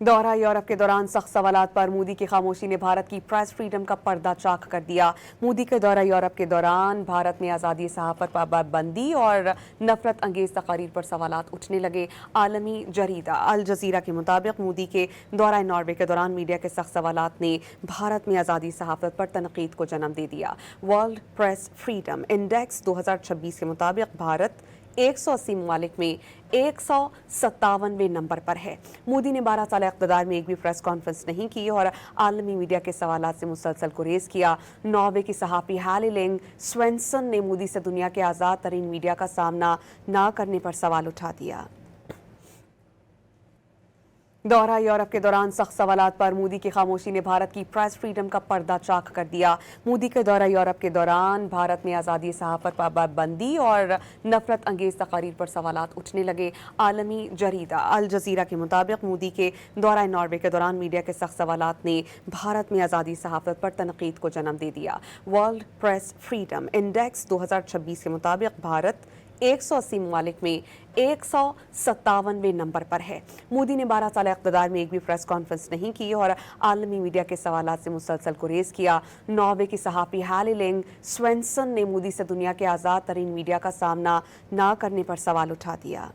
दौरा यूरोप के दौरान सख्त सवालात पर मोदी की खामोशी ने भारत की प्रेस फ्रीडम का पर्दा चाक कर दिया। मोदी के दौरा यूरोप के दौरान भारत में आज़ादी सहाफ़त पर पाबंदी और नफरत अंगेज़ तकारीर पर सवालात उठने लगे। आलमी जरीदा अल जज़ीरा के मुताबिक मोदी के दौरा नॉर्वे के दौरान मीडिया के सख्त सवालात ने भारत में आज़ादी सहाफ़त पर तनकीद को जन्म दे दिया। वर्ल्ड प्रेस फ्रीडम इंडेक्स 2026 के मुताबिक भारत 180 ममालिक में 157वें नंबर पर है। मोदी ने 12 साल इक़्तिदार में एक भी प्रेस कॉन्फ्रेंस नहीं की और आलमी मीडिया के सवालात से मुसलसल गुरेज किया। नॉर्वे की सहाफ़ी हेली लिंग स्वेंसन ने मोदी से दुनिया के आज़ाद तरीन मीडिया का सामना न करने पर सवाल उठा दिया। दौरा यूरोप के दौरान सख्त सवालात पर मोदी की खामोशी ने भारत की प्रेस फ्रीडम का पर्दा चाक कर दिया। मोदी के दौरा यूरोप के दौरान भारत में आज़ादी सहाफ़त पर पाबंदी और नफरत अंगेज़ तकारीर पर सवालात उठने लगे। आलमी जरीदा अल जज़ीरा के मुताबिक मोदी के दौरा नॉर्वे के दौरान मीडिया के सख्त सवालात ने भारत में आज़ादी सहाफ़त पर तनकीद को जन्म दे दिया। वर्ल्ड प्रेस फ्रीडम इंडेक्स 2026 के मुताबिक भारत 180 ममालिक में 157वें नंबर पर है। मोदी ने 12 साल इक़्तिदार में एक भी प्रेस कॉन्फ्रेंस नहीं की और आलमी मीडिया के सवालात से मुसलसल गुरेज किया। नॉर्वे की सहाफ़ी हेली लिंग स्वेंसन ने मोदी से दुनिया के आज़ाद तरीन मीडिया का सामना न करने पर सवाल उठा दिया।